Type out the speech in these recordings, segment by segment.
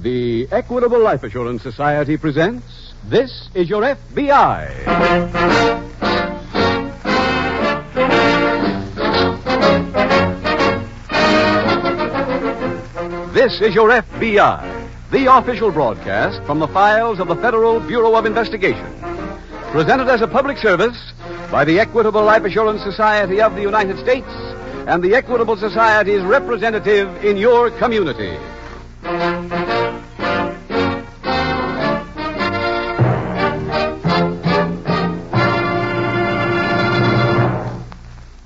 The Equitable Life Assurance Society presents This Is Your F.B.I. This is Your F.B.I., the official broadcast from the files of the Federal Bureau of Investigation. Presented as a public service by the Equitable Life Assurance Society of the United States and the Equitable Society's representative in your community.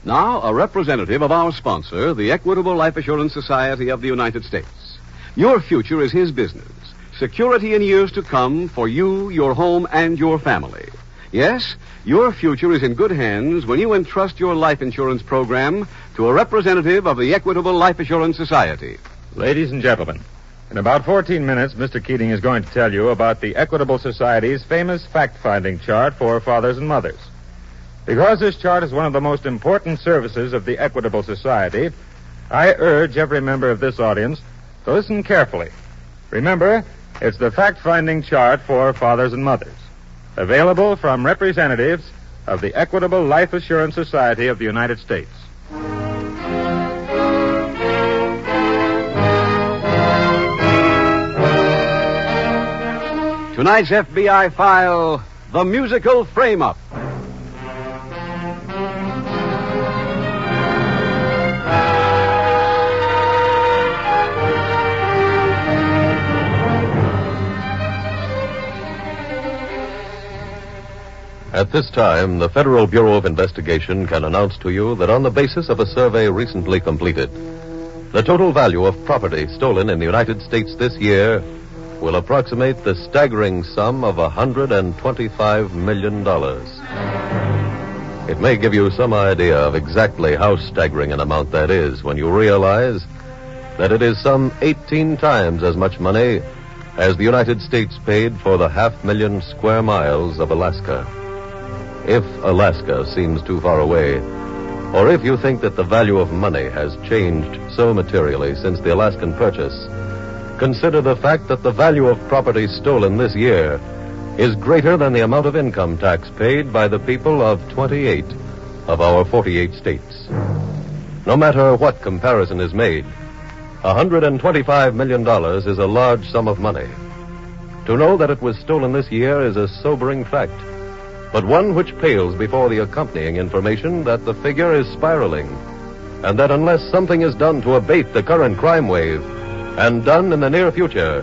Now, a representative of our sponsor, the Equitable Life Assurance Society of the United States. Your future is his business. Security in years to come for you, your home, and your family. Yes, your future is in good hands when you entrust your life insurance program to a representative of the Equitable Life Assurance Society. Ladies and gentlemen, in about 14 minutes, Mr. Keating is going to tell you about the Equitable Society's famous fact-finding chart for fathers and mothers. Because this chart is one of the most important services of the Equitable Society, I urge every member of this audience to listen carefully. Remember, it's the fact-finding chart for fathers and mothers, available from representatives of the Equitable Life Assurance Society of the United States. Tonight's FBI file, The Musical Frame-Up. At this time, the Federal Bureau of Investigation can announce to you that on the basis of a survey recently completed, the total value of property stolen in the United States this year will approximate the staggering sum of $125 million. It may give you some idea of exactly how staggering an amount that is when you realize that it is some 18 times as much money as the United States paid for the 500,000 square miles of Alaska. If Alaska seems too far away, or if you think that the value of money has changed so materially since the Alaskan purchase, consider the fact that the value of property stolen this year is greater than the amount of income tax paid by the people of 28 of our 48 states. No matter what comparison is made, $125 million is a large sum of money. To know that it was stolen this year is a sobering fact, but one which pales before the accompanying information that the figure is spiraling, and that unless something is done to abate the current crime wave, and done in the near future,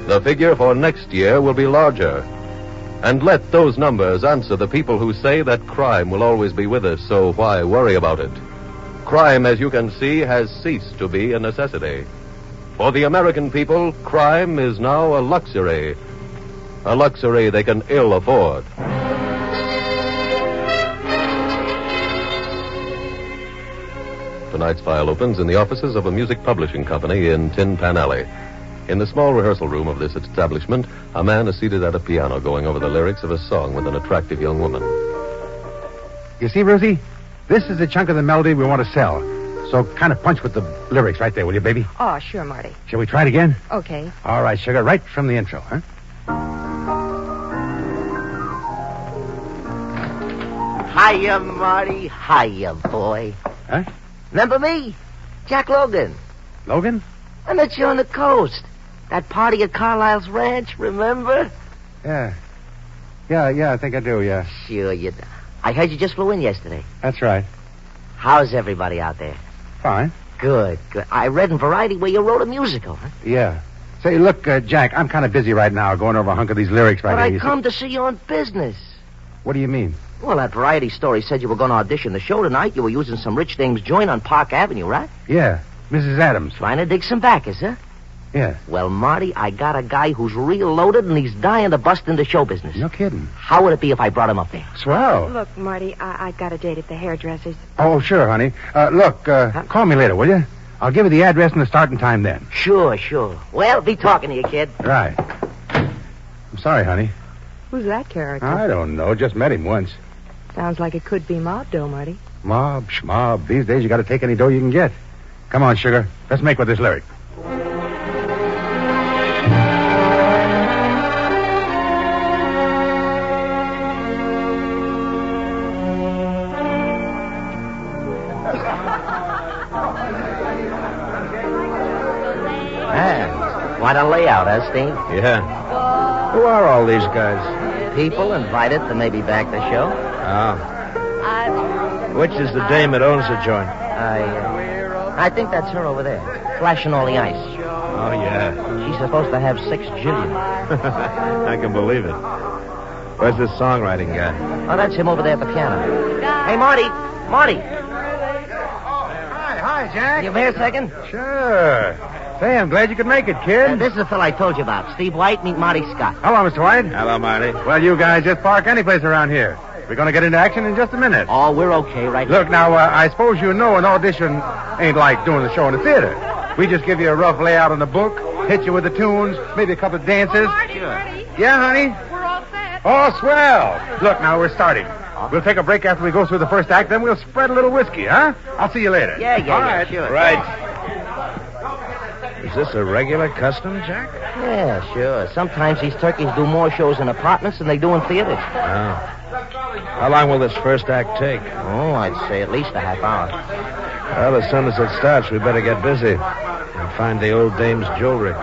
the figure for next year will be larger. And let those numbers answer the people who say that crime will always be with us, so why worry about it? Crime, as you can see, has ceased to be a necessity. For the American people, crime is now a luxury they can ill afford. Tonight's file opens in the offices of a music publishing company in Tin Pan Alley. In the small rehearsal room of this establishment, a man is seated at a piano going over the lyrics of a song with an attractive young woman. You see, Ruthie? This is the chunk of the melody we want to sell. So kind of punch with the lyrics right there, will you, baby? Oh, sure, Marty. Shall we try it again? Okay. All right, sugar, right from the intro, huh? Hiya, Marty. Hiya, boy. Huh? Remember me? Jack Logan. Logan? I met you on the coast. That party at Carlisle's ranch, remember? Yeah. Yeah, I think I do, yeah. Sure you do. I heard you just flew in yesterday. That's right. How's everybody out there? Fine. Good. I read in Variety where you wrote a musical, huh? Yeah. Say, look, Jack, I'm kind of busy right now going over a hunk of these lyrics right but here. I come to see you on business. What do you mean? Well, that Variety story said you were going to audition the show tonight. You were using some rich dame's joint on Park Avenue, right? Yeah, Mrs. Adams. Trying to dig some backers, huh? Yeah. Well, Marty, I got a guy who's real loaded, and he's dying to bust into show business. No kidding. How would it be if I brought him up there? Swell. Look, Marty, I got a date at the hairdresser's. Oh, sure, honey. Look, call me later, will you? I'll give you the address and the starting time then. Sure. Well, be talking to you, kid. Right. I'm sorry, honey. Who's that character? I don't know. Just met him once. Sounds like it could be mob dough, Marty. Mob, schmob. These days you got to take any dough you can get. Come on, sugar. Let's make with this lyric. Ah, quite a layout, huh, Steve? Yeah. Who are all these guys? People invited to maybe back the show. Oh. Which is the dame that owns the joint? I think that's her over there, flashing all the ice. Oh, yeah. She's supposed to have 6 jillion. I can believe it. Where's this songwriting guy? Oh, that's him over there at the piano. Hey, Marty. Marty. Hi, Jack. You here a second? Sure. Say, I'm glad you could make it, kid. This is the fellow I told you about. Steve White, meet Marty Scott. Hello, Mr. White. Hello, Marty. Well, you guys just park any place around here. We're going to get into action in just a minute. Oh, we're okay right Look, now, I suppose you know an audition ain't like doing the show in the theater. We just give you a rough layout on the book, hit you with the tunes, maybe a couple of dances. Marty. Yeah, honey? We're all set. Oh, swell. Look, now, we're starting. We'll take a break after we go through the first act, then we'll spread a little whiskey, huh? I'll see you later. Yeah, All right. sure. Right. Is this a regular custom, Jack? Yeah, sure. Sometimes these turkeys do more shows in apartments than they do in theaters. Oh. How long will this first act take? Oh, I'd say at least a half hour. Well, as soon as it starts, we better get busy and find the old dame's jewelry.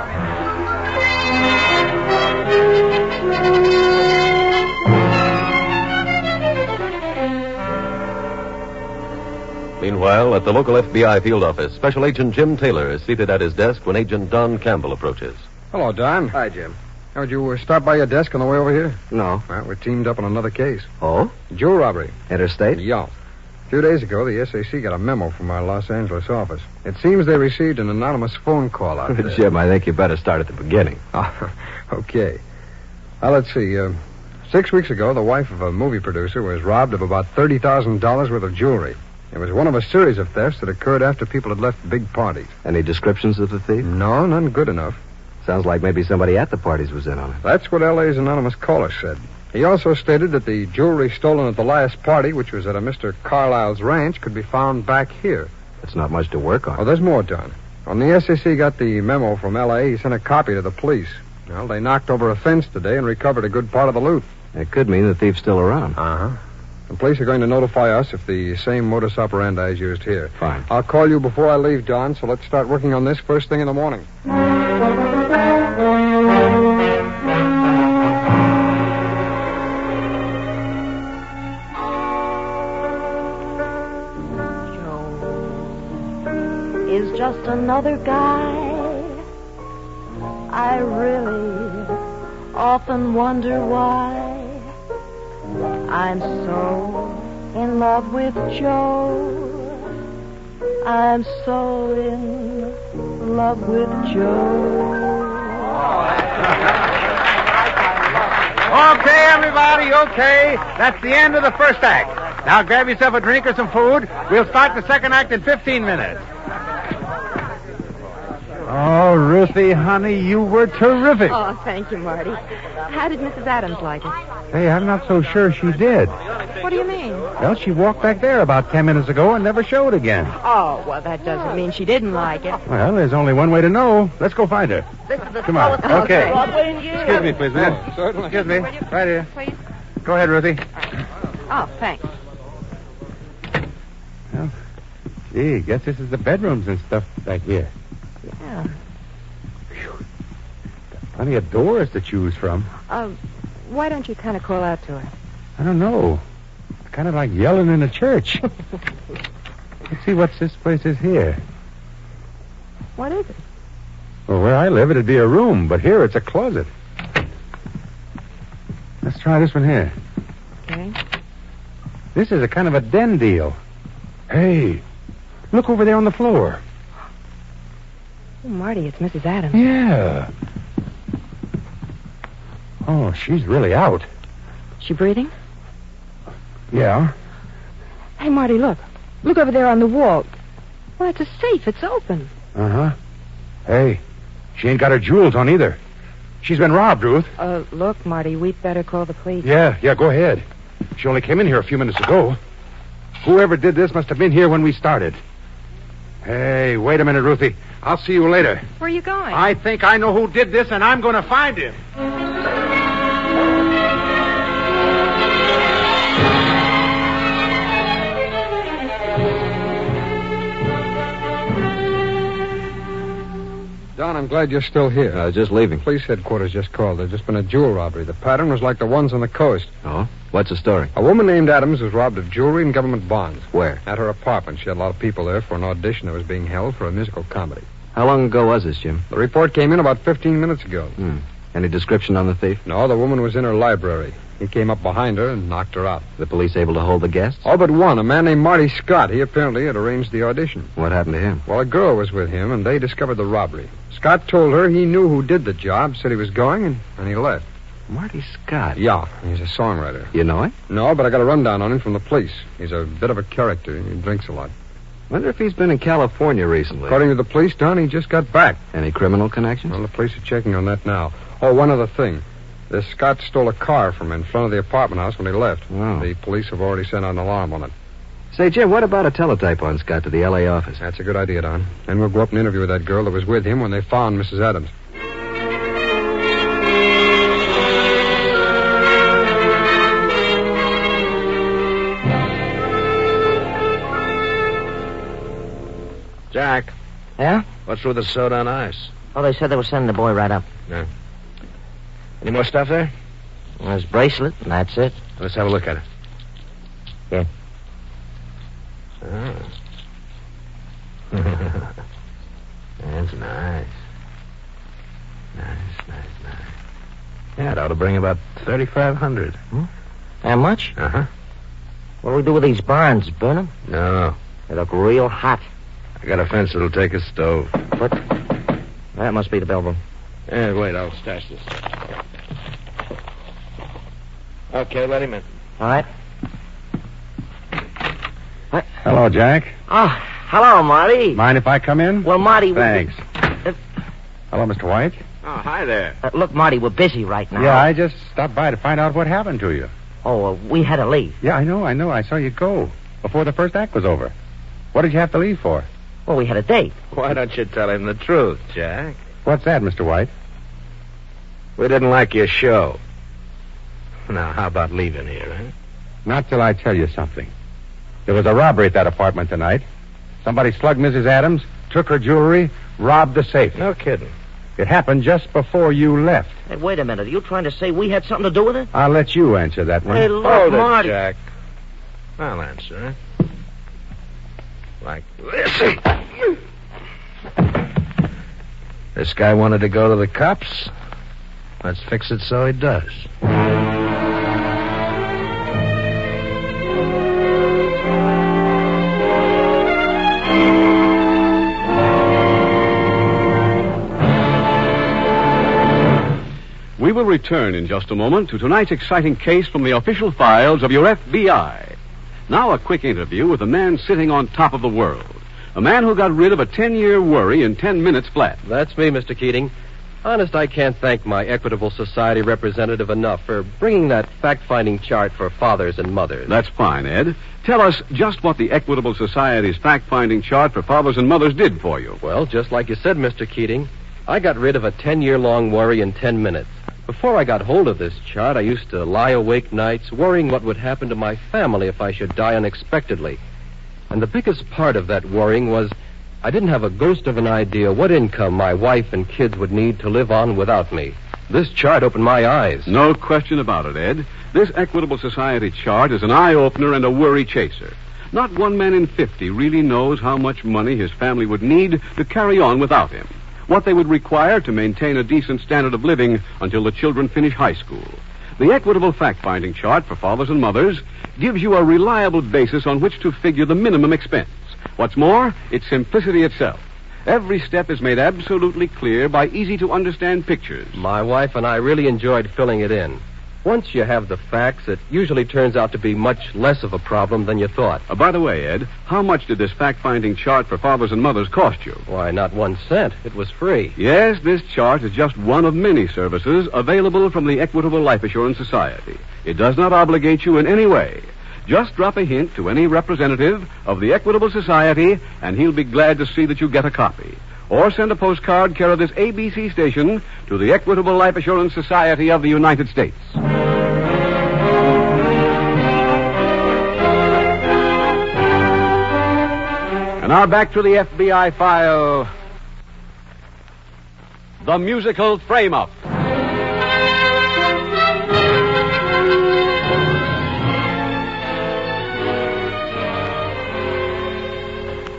Meanwhile, at the local FBI field office, Special Agent Jim Taylor is seated at his desk when Agent Don Campbell approaches. Hello, Don. Hi, Jim. Would you stop by your desk on the way over here? No. Well, we're teamed up on another case. Oh? Jewel robbery. Interstate? Yeah. A few days ago, the SAC got a memo from our Los Angeles office. It seems they received an anonymous phone call out there. Jim, I think you better start at the beginning. Oh, okay. Well, let's see. 6 weeks ago, the wife of a movie producer was robbed of about $30,000 worth of jewelry. It was one of a series of thefts that occurred after people had left big parties. Any descriptions of the thief? No, none good enough. Sounds like maybe somebody at the parties was in on it. That's what L.A.'s anonymous caller said. He also stated that the jewelry stolen at the last party, which was at a Mr. Carlisle's ranch, could be found back here. That's not much to work on. Oh, there's more, Don. When the SEC got the memo from L.A., he sent a copy to the police. Well, they knocked over a fence today and recovered a good part of the loot. It could mean the thief's still around. Uh-huh. The police are going to notify us if the same modus operandi is used here. Fine. I'll call you before I leave, Don, so let's start working on this first thing in the morning. Is just another guy. I really often wonder why I'm so in love with Joe. I'm so in love with Joe. Okay, everybody, okay. That's the end of the first act. Now grab yourself a drink or some food. We'll start the second act in 15 minutes. Oh, Ruthie, honey, you were terrific. Oh, thank you, Marty. How did Mrs. Adams like it? Hey, I'm not so sure she did. What do you mean? Well, she walked back there about 10 minutes ago and never showed again. Oh, well, that doesn't mean she didn't like it. Well, there's only one way to know. Let's go find her. This is the Come on. slowest Okay. Broadway in years. Excuse me, please, ma'am. Certainly. Excuse me. Right here. Please. Go ahead, Ruthie. Oh, thanks. Well, gee, guess this is the bedrooms and stuff back here. Yeah. Plenty of doors to choose from. Why don't you kind of call out to her? I don't know. It's kind of like yelling in a church. Let's see what this place is here. What is it? Well, where I live, it'd be a room, but here it's a closet. Let's try this one here. Okay. This is a kind of a den deal. Hey, look over there on the floor. Oh, Marty, it's Mrs. Adams. Yeah. Oh, she's really out. She breathing? Yeah. Hey, Marty, look. Look over there on the wall. Well, it's a safe. It's open. Uh-huh. Hey, she ain't got her jewels on either. She's been robbed, Ruth. Look, Marty, we'd better call the police. Yeah, go ahead. She only came in here a few minutes ago. Whoever did this must have been here when we started. Hey, wait a minute, Ruthie. I'll see you later. Where are you going? I think I know who did this, and I'm going to find him. Don, I'm glad you're still here. I was just leaving. Police headquarters just called. There's just been a jewel robbery. The pattern was like the ones on the coast. Oh? What's the story? A woman named Adams was robbed of jewelry and government bonds. Where? At her apartment. She had a lot of people there for an audition that was being held for a musical comedy. How long ago was this, Jim? The report came in about 15 minutes ago. Any description on the thief? No, the woman was in her library. He came up behind her and knocked her out. The police able to hold the guests? All but one, a man named Marty Scott. He apparently had arranged the audition. What happened to him? Well, a girl was with him, and they discovered the robbery. Scott told her he knew who did the job, said he was going, and he left. Marty Scott? Yeah, he's a songwriter. You know him? No, but I got a rundown on him from the police. He's a bit of a character. He drinks a lot. Wonder if he's been in California recently. According to the police, Don, he just got back. Any criminal connections? Well, the police are checking on that now. Oh, one other thing. This Scott stole a car from in front of the apartment house when he left. Oh. The police have already sent out an alarm on it. Say, Jim, what about a teletype on Scott to the L.A. office? That's a good idea, Don. Then we'll go up and interview that girl that was with him when they found Mrs. Adams. Jack, Yeah? what's with the soda on ice? Oh, they said they were sending the boy right up. Yeah. Any more stuff there? Well, his bracelet, and that's it. Let's have a look at it. Yeah. Oh. That's nice. Nice. Yeah, it ought to bring about $3,500. How much? Uh-huh. What do we do with these barns? Burn them? No. They look real hot. I got a fence that'll take a stove. What? That must be the bellroom. Yeah, wait, I'll stash this. Okay, let him in. All right. What? Hello, Jack. Oh, hello, Marty. Mind if I come in? Well, Marty... Thanks. Uh, Hello, Mr. White. Oh, hi there. look, Marty, we're busy right now. Yeah, I just stopped by to find out what happened to you. Oh, we had to leave. Yeah, I know. I saw you go before the first act was over. What did you have to leave for? Well, we had a date. Why don't you tell him the truth, Jack? What's that, Mr. White? We didn't like your show. Now, how about leaving here, huh? Not till I tell you something. There was a robbery at that apartment tonight. Somebody slugged Mrs. Adams, took her jewelry, robbed the safe. No kidding. It happened just before you left. Hey, wait a minute. Are you trying to say we had something to do with it? I'll let you answer that one. Hey, look, Hold it, Marty. Jack. I'll answer it. Like this. This guy wanted to go to the cops. Let's fix it so he does. We will return in just a moment to tonight's exciting case from the official files of your F.B.I. Now a quick interview with a man sitting on top of the world. A man who got rid of a 10-year worry in 10 minutes flat. That's me, Mr. Keating. Honest, I can't thank my Equitable Society representative enough for bringing that fact-finding chart for fathers and mothers. That's fine, Ed. Tell us just what the Equitable Society's fact-finding chart for fathers and mothers did for you. Well, just like you said, Mr. Keating, I got rid of a 10-year-long worry in 10 minutes. Before I got hold of this chart, I used to lie awake nights worrying what would happen to my family if I should die unexpectedly. And the biggest part of that worrying was I didn't have a ghost of an idea what income my wife and kids would need to live on without me. This chart opened my eyes. No question about it, Ed. This Equitable Society chart is an eye-opener and a worry chaser. Not one man in 50 really knows how much money his family would need to carry on without him. What they would require to maintain a decent standard of living until the children finish high school. The Equitable Fact-Finding Chart for fathers and mothers gives you a reliable basis on which to figure the minimum expense. What's more, it's simplicity itself. Every step is made absolutely clear by easy-to-understand pictures. My wife and I really enjoyed filling it in. Once you have the facts, it usually turns out to be much less of a problem than you thought. By the way, Ed, how much did this fact-finding chart for fathers and mothers cost you? Why, not 1 cent. It was free. Yes, this chart is just one of many services available from the Equitable Life Assurance Society. It does not obligate you in any way. Just drop a hint to any representative of the Equitable Society, and he'll be glad to see that you get a copy. Or send a postcard care of this ABC station to the Equitable Life Assurance Society of the United States. And now back to the FBI file. the musical frame-up.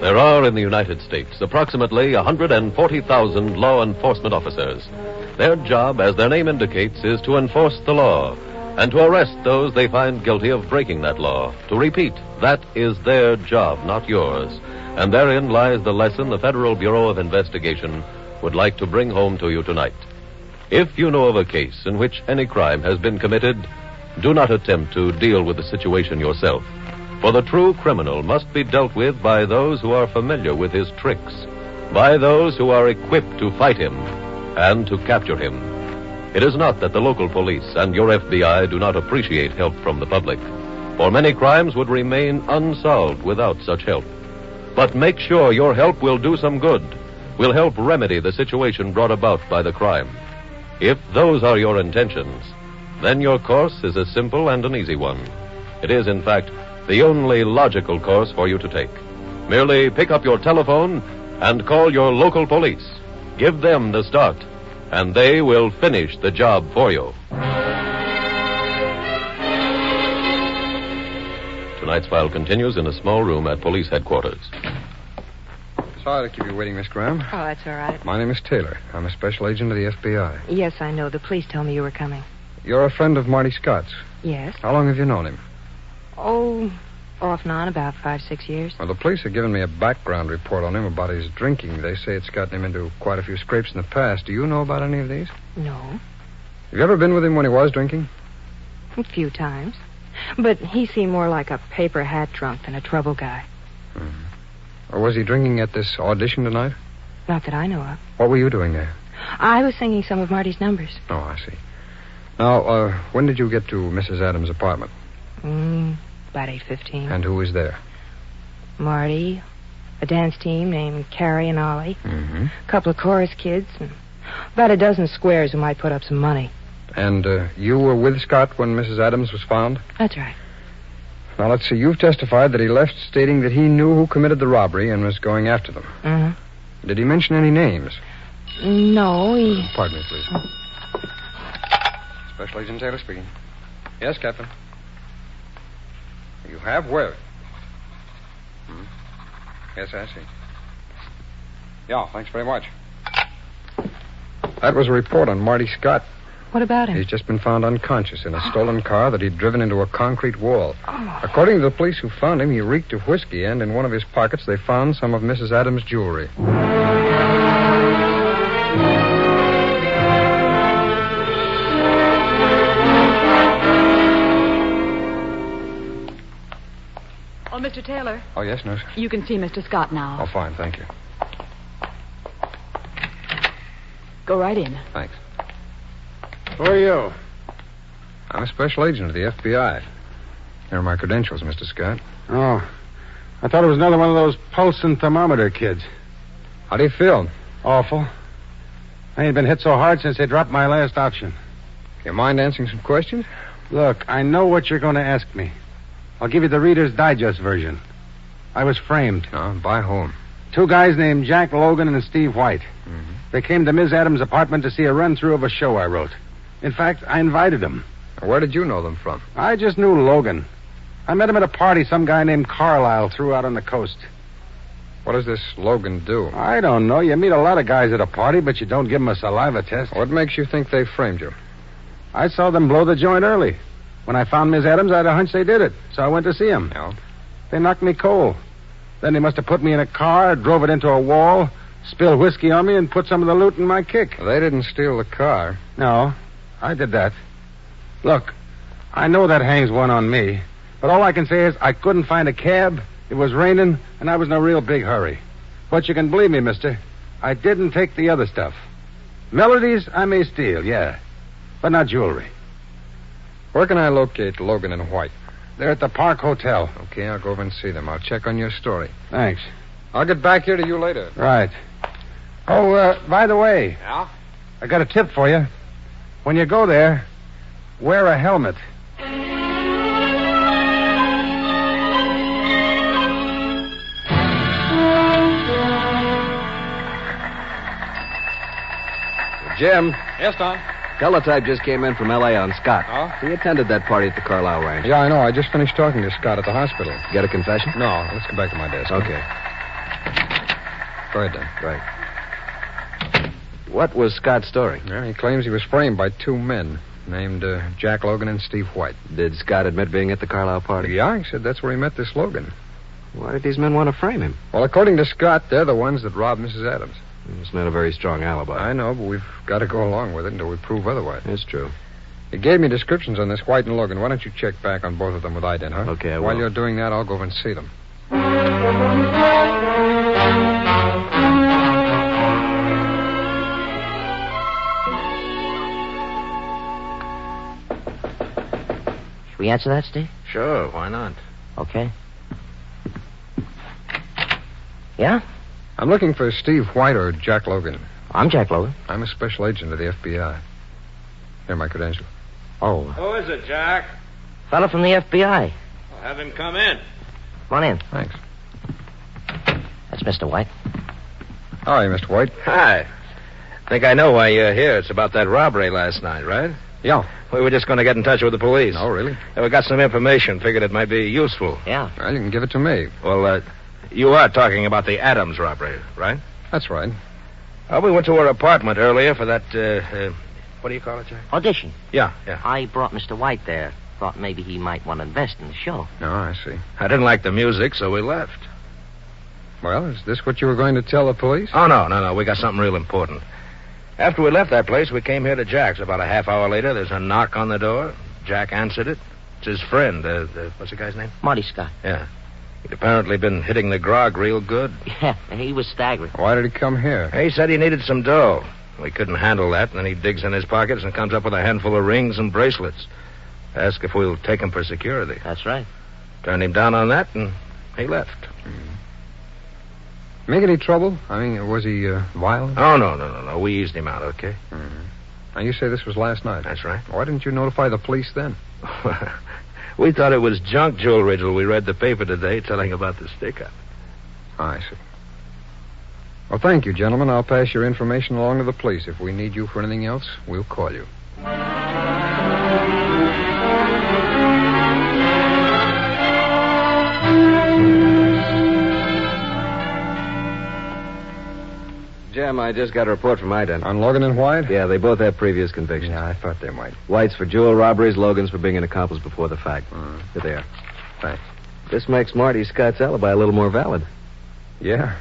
There are in the United States approximately 140,000 law enforcement officers. Their job, as their name indicates, is to enforce the law and to arrest those they find guilty of breaking that law. To repeat, that is their job, not yours. And therein lies the lesson the Federal Bureau of Investigation would like to bring home to you tonight. If you know of a case in which any crime has been committed, do not attempt to deal with the situation yourself. For the true criminal must be dealt with by those who are familiar with his tricks, by those who are equipped to fight him and to capture him. It is not that the local police and your F.B.I. do not appreciate help from the public, for many crimes would remain unsolved without such help. But make sure your help will do some good, will help remedy the situation brought about by the crime. If those are your intentions, then your course is a simple and an easy one. It is, in fact, the only logical course for you to take. Merely pick up your telephone and call your local police. Give them the start, and they will finish the job for you. Tonight's file continues in a small room at police headquarters. Sorry to keep you waiting, Miss Graham. Oh, that's all right. My name is Taylor. I'm a special agent of the FBI. Yes, I know. The police told me you were coming. You're a friend of Marty Scott's. Yes. How long have you known him? Oh, off and on, about 5-6 years. Well, the police have given me a background report on him about his drinking. They say it's gotten him into quite a few scrapes in the past. Do you know about any of these? No. Have you ever been with him when he was drinking? A few times. But he seemed more like a paper hat drunk than a trouble guy. Mm-hmm. Or was he drinking at this audition tonight? Not that I know of. What were you doing there? I was singing some of Marty's numbers. Oh, I see. Now, when did you get to Mrs. Adams' apartment? About 8:15. And who was there? Marty, a dance team named Carrie and Ollie, Mm-hmm. a couple of chorus kids, and about a dozen squares who might put up some money. And you were with Scott when Mrs. Adams was found? That's right. Now, let's see. You've testified that he left stating that he knew who committed the robbery and was going after them. Mm-hmm. Did he mention any names? No, he... Pardon me, please. Special Agent Taylor speaking. Yes, Captain. You have where? Yes, I see. Yeah, thanks very much. That was a report on Marty Scott. What about him? He's just been found unconscious in a stolen car that he'd driven into a concrete wall. Oh. According to the police who found him, he reeked of whiskey, and in one of his pockets they found some of Mrs. Adams' jewelry. Oh, Mr. Taylor. Oh, yes, nurse? You can see Mr. Scott now. Oh, fine, thank you. Go right in. Thanks. Who are you? I'm a special agent of the FBI. Here are my credentials, Mr. Scott. Oh, I thought it was another one of those pulse and thermometer kids. How do you feel? Awful. I ain't been hit so hard since they dropped my last auction. You mind answering some questions? Look, I know what you're going to ask me. I'll give you the Reader's Digest version. I was framed. No, by whom? Two guys named Jack Logan and Steve White. Mm-hmm. They came to Ms. Adams' apartment to see a run-through of a show I wrote. In fact, I invited them. Where did you know them from? I just knew Logan. I met him at a party some guy named Carlisle threw out on the coast. What does this Logan do? I don't know. You meet a lot of guys at a party, but you don't give them a saliva test. What makes you think they framed you? I saw them blow the joint early. When I found Ms. Adams, I had a hunch they did it, so I went to see them. No. They knocked me cold. Then they must have put me in a car, drove it into a wall, spilled whiskey on me, and put some of the loot in my kick. They didn't steal the car. No, I did that. Look, I know that hangs one on me, but all I can say is I couldn't find a cab, it was raining, and I was in a real big hurry. But you can believe me, mister, I didn't take the other stuff. Melodies I may steal, yeah, but not jewelry. Where can I locate Logan and White? They're at the Park Hotel. Okay, I'll go over and see them. I'll check on your story. Thanks. I'll get back here to you later. Right. Oh, by the way. Yeah? I got a tip for you. When you go there, wear a helmet. Jim, Yes, Don? teletype just came in from L.A. on Scott. Oh? He attended that party at the Carlisle Ranch. Yeah, I know. I just finished talking to Scott at the hospital. Get a confession? No, let's go back to my desk. Okay. Go ahead, then. Right. What was Scott's story? Yeah, he claims he was framed by two men named Jack Logan and Steve White. Did Scott admit being at the Carlisle party? Yeah, he said that's where he met this Logan. Why did these men want to frame him? Well, according to Scott, they're the ones that robbed Mrs. Adams. It's not a very strong alibi. I know, but we've got to go along with it until we prove otherwise. It's true. He gave me descriptions on this White and Logan. Why don't you check back on both of them with ident, huh? Okay, I will. While you're doing that, I'll go over and see them. Should we answer that, Steve? Sure, why not? Okay. Yeah? I'm looking for Steve White or Jack Logan. I'm Jack Logan. I'm a special agent of the F.B.I. Here are my credentials. Oh, Who is it, Jack? fella from the F.B.I. I'll have him come in. Come on in. Thanks. That's Mr. White. How are you, Mr. White? Hi. Think I know why you're here. It's about that robbery last night, right? Yeah. We were just going to get in touch with the police. Oh, really? We got some information. Figured it might be useful. Yeah. Well, you can give it to me. Well, you are talking about the Adams robbery, right? That's right. We went to her apartment earlier for that, what do you call it, Jack? Audition. Yeah. I brought Mr. White there. Thought maybe he might want to invest in the show. Oh, I see. I didn't like the music, so we left. Well, is this what you were going to tell the police? Oh, no. We got something real important. After we left that place, we came here to Jack's. About a half hour later, there's a knock on the door. Jack answered it. It's his friend. What's the guy's name? Marty Scott. Yeah. He'd apparently been hitting the grog real good. Yeah, he was staggering. Why did he come here? He said he needed some dough. We couldn't handle that, and then he digs in his pockets and comes up with a handful of rings and bracelets. Asked if we'll take him for security. That's right. Turned him down on that, and he left. Make any trouble? I mean, was he violent? Oh, no. We eased him out, okay? Mm-hmm. Now, you say this was last night. That's right. Why didn't you notify the police then? We thought it was junk jewelry till we read the paper today telling about the stick-up. I see. Well, thank you, gentlemen. I'll pass your information along to the police. If we need you for anything else, we'll call you. Jim, I just got a report from ident. On Logan and White? Yeah, they both have previous convictions. Yeah, I thought they might. White's for jewel robberies, Logan's for being an accomplice before the fact. Here they are. Thanks. This makes Marty Scott's alibi a little more valid. Yeah.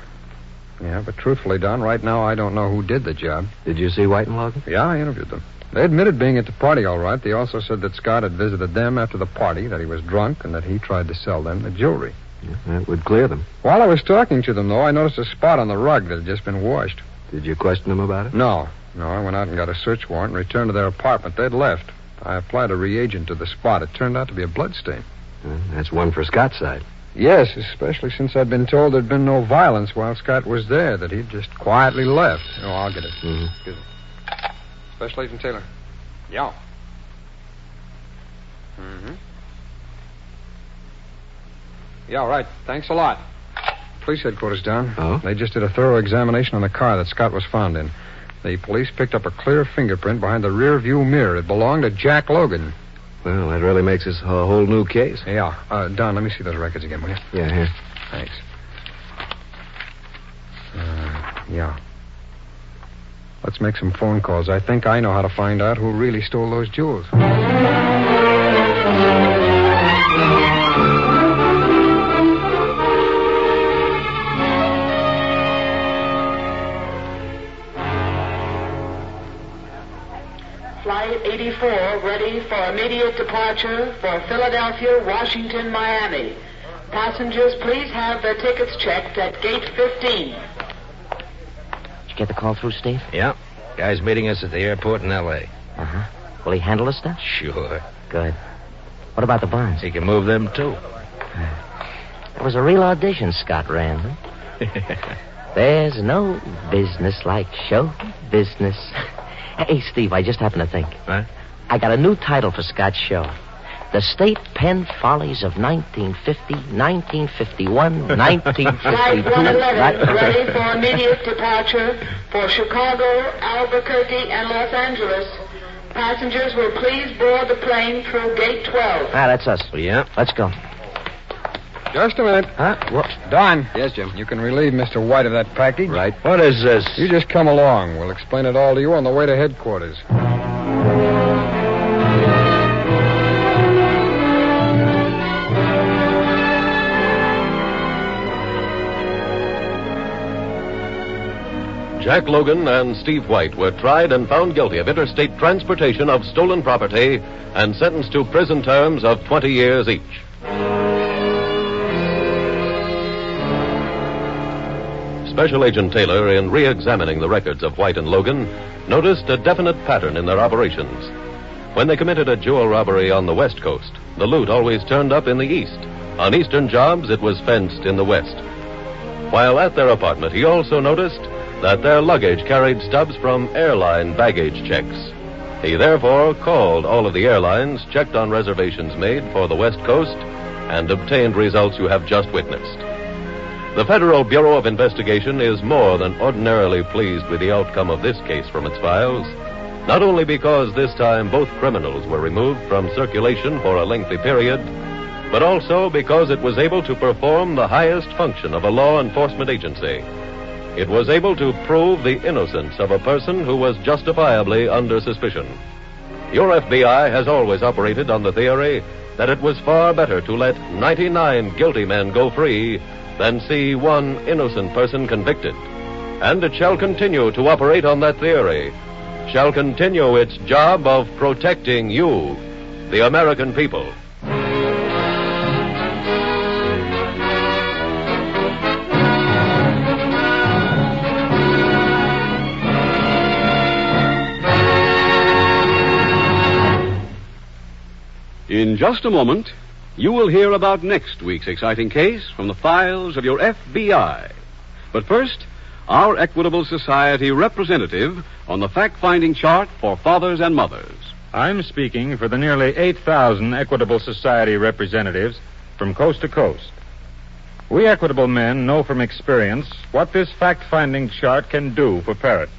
Yeah, but truthfully, Don, right now I don't know who did the job. Did you see White and Logan? Yeah, I interviewed them. They admitted being at the party all right. They also said that Scott had visited them after the party, that he was drunk, and that he tried to sell them the jewelry. Yeah, that would clear them. While I was talking to them, though, I noticed a spot on the rug that had just been washed. Did you question them about it? No, I went out and got a search warrant and returned to their apartment. They'd left. I applied a reagent to the spot. It turned out to be a bloodstain. That's one for Scott's side. Yes, especially since I'd been told there'd been no violence while Scott was there, that he'd just quietly left. Oh, I'll get it. Mm-hmm. Excuse me. Special Agent Taylor. Yeah. Mm-hmm. Yeah, right. Thanks a lot. Police headquarters, Don. Oh? They just did a thorough examination on the car that Scott was found in. The police picked up a clear fingerprint behind the rear view mirror. It belonged to Jack Logan. Well, that really makes this a whole new case. Yeah. Don, let me see those records again, will you? Yeah, here. Thanks. Yeah. Let's make some phone calls. I think I know how to find out who really stole those jewels. Flight 84 ready for immediate departure for Philadelphia, Washington, Miami. Passengers, please have their tickets checked at gate 15. Did you get the call through, Steve? Yeah. Guy's meeting us at the airport in L.A. Uh-huh. Will he handle the stuff? Sure. Good. What about the bonds? He can move them, too. It was a real audition Scott ran, huh? There's no business like show business. Hey, Steve, I just happened to think. What? I got a new title for Scott's show. The state penned follies of 1950, 1951, 1952. Flight 111 ready for immediate departure for Chicago, Albuquerque, and Los Angeles. Passengers will please board the plane through gate 12. That's us. Yeah. Let's go. Just a minute. Huh? What? Don. Yes, Jim. You can relieve Mr. White of that package. Right. What is this? You just come along. We'll explain it all to you on the way to headquarters. Jack Logan and Steve White were tried and found guilty of interstate transportation of stolen property and sentenced to prison terms of 20 years each. Special Agent Taylor, in re-examining the records of White and Logan, noticed a definite pattern in their operations. When they committed a jewel robbery on the West Coast, the loot always turned up in the East. On Eastern jobs, it was fenced in the West. While at their apartment, he also noticed that their luggage carried stubs from airline baggage checks. He therefore called all of the airlines, checked on reservations made for the West Coast, and obtained results you have just witnessed. The Federal Bureau of Investigation is more than ordinarily pleased with the outcome of this case from its files, not only because this time both criminals were removed from circulation for a lengthy period, but also because it was able to perform the highest function of a law enforcement agency. It was able to prove the innocence of a person who was justifiably under suspicion. Your FBI has always operated on the theory that it was far better to let 99 guilty men go free than see one innocent person convicted. And it shall continue to operate on that theory, shall continue its job of protecting you, the American people. In just a moment, you will hear about next week's exciting case from the files of your F.B.I. But first, our Equitable Society representative on the fact-finding chart for fathers and mothers. I'm speaking for the nearly 8,000 Equitable Society representatives from coast to coast. We Equitable men know from experience what this fact-finding chart can do for parents.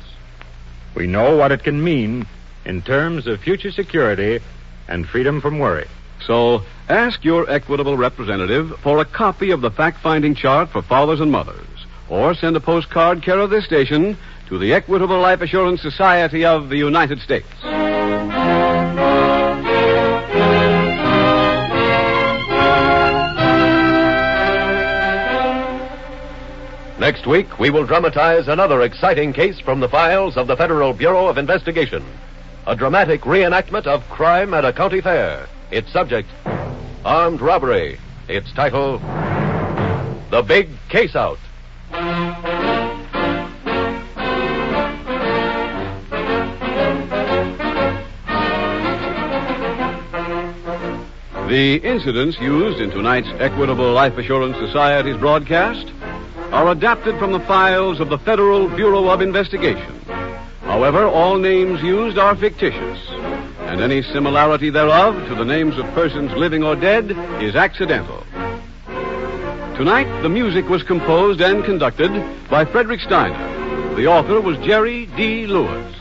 We know what it can mean in terms of future security and freedom from worry. So, ask your Equitable representative for a copy of the fact-finding chart for fathers and mothers, or send a postcard care of this station to the Equitable Life Assurance Society of the United States. Next week, we will dramatize another exciting case from the files of the Federal Bureau of Investigation. A dramatic reenactment of crime at a county fair. Its subject, armed robbery. Its title, The Big Case Out. The incidents used in tonight's Equitable Life Assurance Society's broadcast are adapted from the files of the Federal Bureau of Investigation. However, all names used are fictitious, and any similarity thereof to the names of persons living or dead is accidental. Tonight, the music was composed and conducted by Frederick Steiner. The author was Jerry D. Lewis.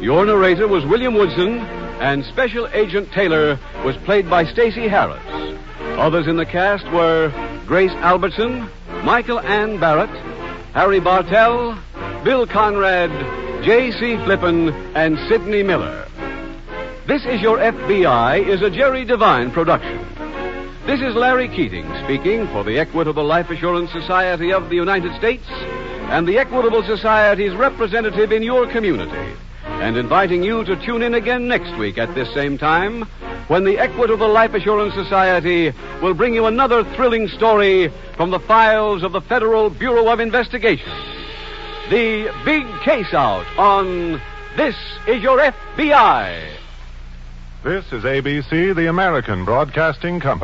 Your narrator was William Woodson, and Special Agent Taylor was played by Stacy Harris. Others in the cast were Grace Albertson, Michael Ann Barrett, Harry Bartell, Bill Conrad, J.C. Flippen, and Sidney Miller. This Is Your F.B.I. is a Jerry Devine production. This is Larry Keating speaking for the Equitable Life Assurance Society of the United States and the Equitable Society's representative in your community, and inviting you to tune in again next week at this same time when the Equitable Life Assurance Society will bring you another thrilling story from the files of the Federal Bureau of Investigation. The Big Case Out on This Is Your F.B.I. This is ABC, the American Broadcasting Company.